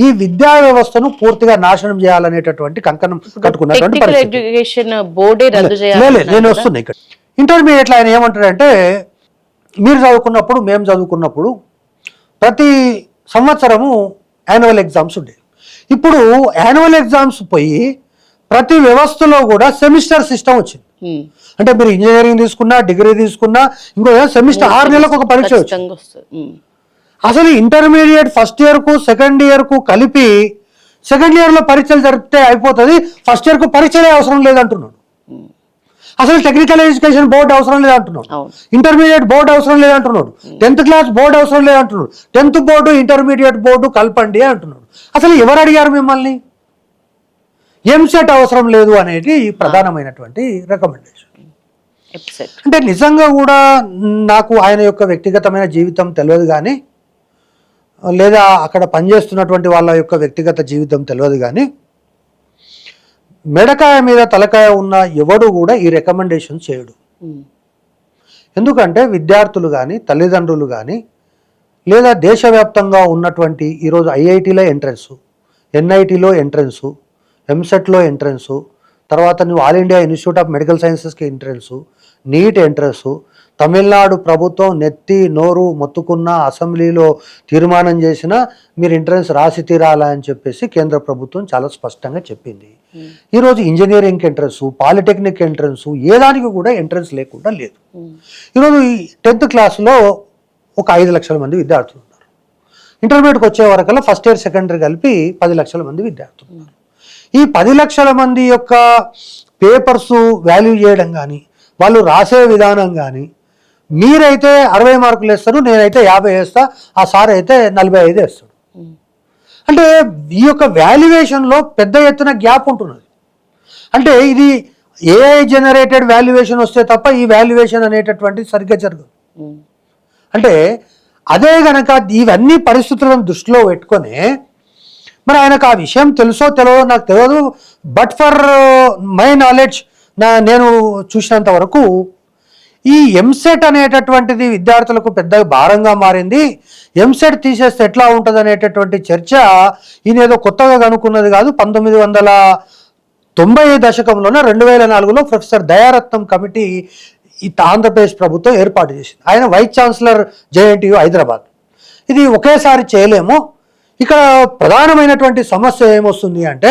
ఈ విద్యా వ్యవస్థను పూర్తిగా నాశనం చేయాలనేటటువంటి కంకణం కట్టుకున్నటువంటి పరిస్థితి. నేను వస్తున్నా ఇక్కడ. ఇంటర్మీడియట్లో ఆయన ఏమంటాడంటే, మీరు చదువుకున్నప్పుడు మేము చదువుకున్నప్పుడు ప్రతి సంవత్సరము యాన్యువల్ ఎగ్జామ్స్ ఉండేవి. ఇప్పుడు యాన్యువల్ ఎగ్జామ్స్ పోయి ప్రతి వ్యవస్థలో కూడా సెమిస్టర్ సిస్టమ్ వచ్చింది. అంటే మీరు ఇంజనీరింగ్ తీసుకున్నా, డిగ్రీ తీసుకున్నా, ఇంకో సెమిస్టర్ 6 నెలలకు ఒక పరీక్ష వచ్చింది. అసలు ఇంటర్మీడియట్ ఫస్ట్ ఇయర్ కు సెకండ్ ఇయర్ కు కలిపి సెకండ్ ఇయర్ లో పరీక్షలు జరిపితే అయిపోతుంది, ఫస్ట్ ఇయర్ కు పరీక్షలే అవసరం లేదంటున్నాడు. అసలు టెక్నికల్ ఎడ్యుకేషన్ బోర్డు అవసరం లేదంటున్నాడు, ఇంటర్మీడియట్ బోర్డు అవసరం లేదంటున్నాడు, 10th క్లాస్ బోర్డు అవసరం లేదంటున్నాడు, 10th బోర్డు ఇంటర్మీడియట్ బోర్డు కలపండి అంటున్నాడు. అసలు ఎవరు అడిగారు మిమ్మల్ని? ఎంసెట్ అవసరం లేదు అనేది ప్రధానమైనటువంటి రికమెండేషన్. అంటే నిజంగా కూడా నాకు ఆయన యొక్క వ్యక్తిగతమైన జీవితం తెలియదు కానీ, లేదా అక్కడ పనిచేస్తున్నటువంటి వాళ్ళ యొక్క వ్యక్తిగత జీవితం తెలియదు కానీ, మెడకాయ మీద తలకాయ ఉన్న ఎవడు కూడా ఈ రికమెండేషన్ చేయడు. ఎందుకంటే విద్యార్థులు కానీ, తల్లిదండ్రులు కానీ, లేదా దేశవ్యాప్తంగా ఉన్నటువంటి ఈరోజు ఐఐటీలో ఎంట్రన్సు, ఎన్ఐటీలో ఎంట్రన్సు, ఎంసెట్లో ఎంట్రన్సు, తర్వాత నువ్వు all India institute of medical సైన్సెస్కి ఎంట్రన్సు, నీట్ ఎంట్రన్సు, తమిళనాడు ప్రభుత్వం నెత్తి నోరు మొత్తుకున్న అసెంబ్లీలో తీర్మానం చేసినా మీరు ఎంట్రన్స్ రాసి తీరాలా అని చెప్పేసి కేంద్ర ప్రభుత్వం చాలా స్పష్టంగా చెప్పింది. ఈరోజు ఇంజనీరింగ్ ఎంట్రన్సు, పాలిటెక్నిక్ ఎంట్రన్సు, ఏ దానికి కూడా ఎంట్రన్స్ లేకుండా లేదు. ఈరోజు ఈ 10th క్లాస్లో ఒక 5 లక్షల మంది విద్యార్థులు ఉన్నారు. ఇంటర్మీడియట్కి వచ్చే వరకల్లా ఫస్ట్ ఇయర్ సెకండ్ ఇయర్ కలిపి 10 లక్షల మంది విద్యార్థులు ఉన్నారు. ఈ 10 లక్షల మంది యొక్క పేపర్సు వాల్యూ చేయడం కానీ, వాళ్ళు రాసే విధానం కానీ, మీరైతే 60 మార్కులు వేస్తారు, నేనైతే 50 వేస్తా, ఆ సార్ అయితే 45 వేస్తాడు. అంటే ఈ యొక్క వాల్యుయేషన్లో పెద్ద ఎత్తున గ్యాప్ ఉంటున్నది. అంటే ఇది ఏఐ జనరేటెడ్ వాల్యుయేషన్ వస్తే తప్ప ఈ వాల్యుయేషన్ అనేటటువంటిది సరిగ్గా జరగదు. అంటే అదే గనక ఇవన్నీ పరిస్థితులను దృష్టిలో పెట్టుకొని, మరి ఆయనకు ఆ విషయం తెలుసో తెలియదో నాకు తెలియదు, బట్ ఫర్ మై నాలెడ్జ్ నేను చూసినంత వరకు ఈ ఎంసెట్ అనేటటువంటిది విద్యార్థులకు పెద్ద భారంగా మారింది. ఎంసెట్ తీసేస్తే ఎట్లా ఉంటుంది అనేటటువంటి చర్చ ఈయన ఏదో కొత్తగా కనుక్కున్నది కాదు. 1990 దశకంలోనే 2004లో ప్రొఫెసర్ దయారత్నం కమిటీ ఈ ఆంధ్రప్రదేశ్ ప్రభుత్వం ఏర్పాటు చేసింది. ఆయన వైస్ ఛాన్సలర్ జేఎన్టీయూ హైదరాబాద్. ఇది ఒకేసారి చేయలేము. ఇక్కడ ప్రధానమైనటువంటి సమస్య ఏమొస్తుంది అంటే,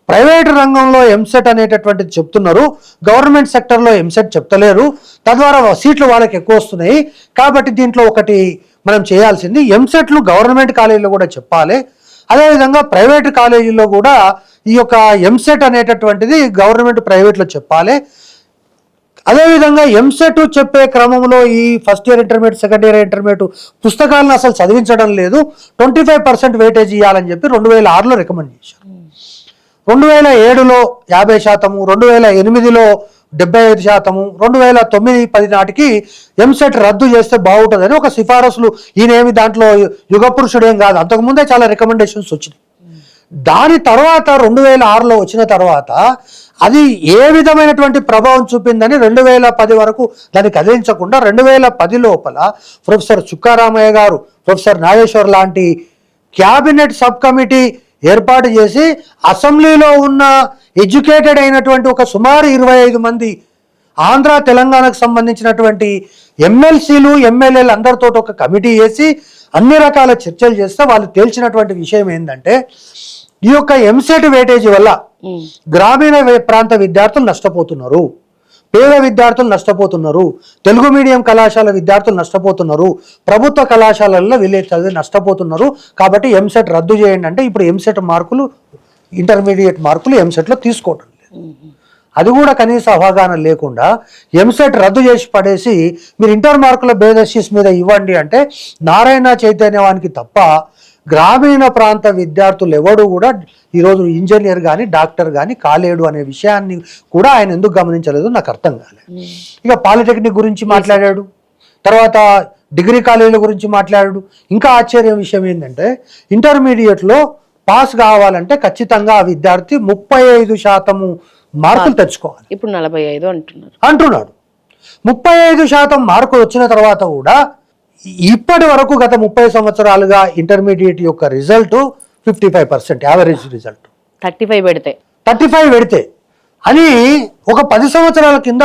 ప్రైవేటు రంగంలో ఎంసెట్ అనేటటువంటిది చెప్తున్నారు, గవర్నమెంట్ సెక్టర్లో ఎంసెట్ చెప్తలేరు, తద్వారా సీట్లు వాళ్ళకి ఎక్కువ వస్తున్నాయి. కాబట్టి దీంట్లో ఒకటి మనం చేయాల్సింది, ఎంసెట్లు గవర్నమెంట్ కాలేజీలో కూడా చెప్పాలి, అదేవిధంగా ప్రైవేటు కాలేజీల్లో కూడా ఈ యొక్క ఎంసెట్ అనేటటువంటిది గవర్నమెంట్ ప్రైవేట్లో చెప్పాలి. అదేవిధంగా ఎంసెట్ చెప్పే క్రమంలో ఈ first year intermediate, second year intermediate పుస్తకాలను అసలు చదివించడం లేదు, 25% వెయిటేజ్ ఇవ్వాలని చెప్పి 2006లో రికమెండ్ చేశారు. 2007లో 50%, 2008లో 75%, 2009-10 నాటికి ఎంసెట్ రద్దు చేస్తే బాగుంటుందని ఒక సిఫారసులు, ఈయనేమి దాంట్లో యుగపురుషుడు ఏం కాదు, అంతకుముందే చాలా రికమెండేషన్స్ వచ్చినాయి. దాని తర్వాత 2006లో వచ్చిన తర్వాత అది ఏ విధమైనటువంటి ప్రభావం చూపిందని 2010 వరకు దాన్ని కదిలించకుండా 2010 లోపల ప్రొఫెసర్ చుక్కారామయ్య గారు, ప్రొఫెసర్ నాగేశ్వర్ లాంటి క్యాబినెట్ సబ్ కమిటీ ఏర్పాటు చేసి అసెంబ్లీలో ఉన్న ఎడ్యుకేటెడ్ అయినటువంటి ఒక సుమారు 25 మంది ఆంధ్ర తెలంగాణకు సంబంధించినటువంటి ఎమ్మెల్సీలు, ఎమ్మెల్యేలు అందరితో ఒక కమిటీ వేసి అన్ని రకాల చర్చలు చేస్తే వాళ్ళు తేల్చినటువంటి విషయం ఏంటంటే, ఈ యొక్క ఎంసెట్ వెయిటేజీ వల్ల గ్రామీణ ప్రాంత విద్యార్థులు నష్టపోతున్నారు, పేద విద్యార్థులు నష్టపోతున్నారు, తెలుగు మీడియం కళాశాల విద్యార్థులు నష్టపోతున్నారు, ప్రభుత్వ కళాశాలల్లో వీళ్ళే చదివి నష్టపోతున్నారు. కాబట్టి ఎంసెట్ రద్దు చేయండి అంటే ఇప్పుడు ఎంసెట్ మార్కులు, ఇంటర్మీడియట్ మార్కులు ఎంసెట్లో తీసుకోవడం లేదు. అది కూడా కనీస అవగాహన లేకుండా ఎంసెట్ రద్దు చేసి పడేసి మీరు ఇంటర్ మార్కుల బేసిస్ మీద ఇవ్వండి అంటే, నారాయణ చైతన్యవానికి తప్ప గ్రామీణ ప్రాంత విద్యార్థులు ఎవడు కూడా ఈరోజు ఇంజనీర్ కానీ డాక్టర్ కానీ కాలేడు అనే విషయాన్ని కూడా ఆయన ఎందుకు గమనించలేదు నాకు అర్థం కాలేదు. ఇక పాలిటెక్నిక్ గురించి మాట్లాడాడు, తర్వాత డిగ్రీ కాలేజీల గురించి మాట్లాడాడు. ఇంకా ఆశ్చర్యం విషయం ఏంటంటే, ఇంటర్మీడియట్లో పాస్ కావాలంటే ఖచ్చితంగా ఆ విద్యార్థి 35% మార్కులు తెచ్చుకోవాలి. ఇప్పుడు 45 అంటున్నాడు. 35% మార్కులు వచ్చిన తర్వాత కూడా ఇప్పటి వరకు గత 30 సంవత్సరాలుగా ఇంటర్మీడియట్ యొక్క రిజల్ట్ 55% యావరేజ్ రిజల్ట్. 35 పెడితే అని ఒక 10 సంవత్సరాల కింద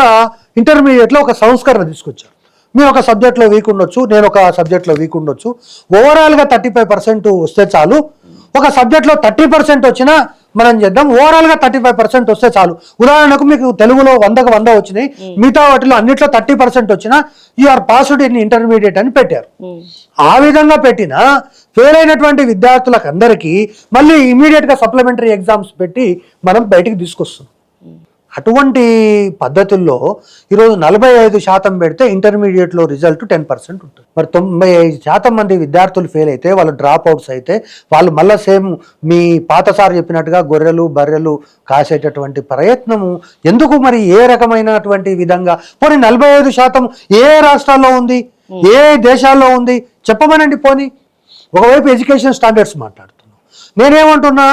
ఇంటర్మీడియట్లో ఒక సంస్కరణ తీసుకొచ్చారు. మీరు ఒక సబ్జెక్ట్లో వీక్ ఉండొచ్చు, నేను ఒక సబ్జెక్ట్లో వీక్ ఉండొచ్చు, ఓవరాల్గా 35% వస్తే చాలు. ఒక సబ్జెక్ట్లో 30% వచ్చినా మనం చేద్దాం, ఓవరాల్గా 35% వస్తే చాలు. ఉదాహరణకు మీకు తెలుగులో 100కు 100 వచ్చినాయి, మిగతా వాటిలో అన్నిట్లో 30% వచ్చినా యూఆర్ పాస్డ్ ఇన్ ఇంటర్మీడియట్ అని పెట్టారు. ఆ విధంగా పెట్టినా ఫెయిల్ అయినటువంటి విద్యార్థులకు అందరికీ మళ్ళీ ఇమీడియట్గా సప్లిమెంటరీ ఎగ్జామ్స్ పెట్టి మనం బయటికి తీసుకొస్తున్నాం. అటువంటి పద్ధతుల్లో ఈరోజు 45% పెడితే ఇంటర్మీడియట్లో రిజల్ట్ 10% ఉంటుంది. మరి 95% మంది విద్యార్థులు ఫెయిల్ అయితే, వాళ్ళు డ్రాప్ అవుట్స్ అయితే, వాళ్ళు మళ్ళీ సేమ్ మీ పాత సార్ చెప్పినట్టుగా గొర్రెలు బర్రెలు కాసేటటువంటి ప్రయత్నము ఎందుకు? మరి ఏ రకమైనటువంటి విధంగా? పోనీ 45% ఏ రాష్ట్రాల్లో ఉంది, ఏ దేశాల్లో ఉంది చెప్పమనండి. పోనీ ఒకవైపు ఎడ్యుకేషన్ స్టాండర్డ్స్ మాట్లాడుతున్నాం, నేనేమంటున్నా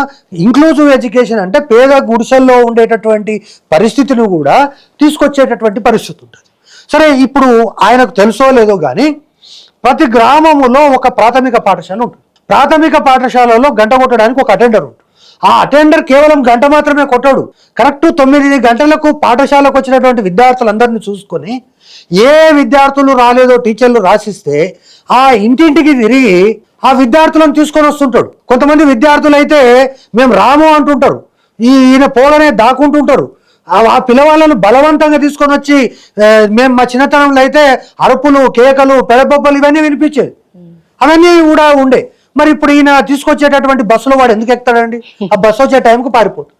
ఇంక్లూజివ్ ఎడ్యుకేషన్ అంటే పేద గుడిసెల్లో ఉండేటటువంటి పరిస్థితిని కూడా తీసుకొచ్చేటటువంటి పరిస్థితి ఉంటుంది. సరే, ఇప్పుడు ఆయనకు తెలుసో లేదో కానీ ప్రతి గ్రామములో ఒక ప్రాథమిక పాఠశాల ఉంటుంది. ప్రాథమిక పాఠశాలలో గంట కొట్టడానికి ఒక అటెండర్ ఉంటుంది. ఆ అటెండర్ కేవలం గంట మాత్రమే కొట్టాడు. కరెక్ట్ 9 గంటలకు పాఠశాలకు వచ్చినటువంటి విద్యార్థులందరినీ చూసుకొని ఏ విద్యార్థులు రాలేదో టీచర్లు రాసిస్తే ఆ ఇంటింటికి తిరిగి ఆ విద్యార్థులను తీసుకొని వస్తుంటాడు. కొంతమంది విద్యార్థులు అయితే మేము రాము అంటుంటారు, ఈయన పోలనే దాక్కుంటుంటారు. ఆ పిల్లవాళ్ళను బలవంతంగా తీసుకొని వచ్చి మేము మా చిన్నతనంలో అయితే అరుపులు కేకలు పెడబొబ్బలు ఇవన్నీ వినిపించేది, అవన్నీ కూడా ఉండే. మరి ఇప్పుడు ఈయన తీసుకొచ్చేటటువంటి బస్సులో వాడు ఎందుకు ఎక్కుతాడండి? ఆ బస్సు వచ్చే టైంకు పారిపోతుంది.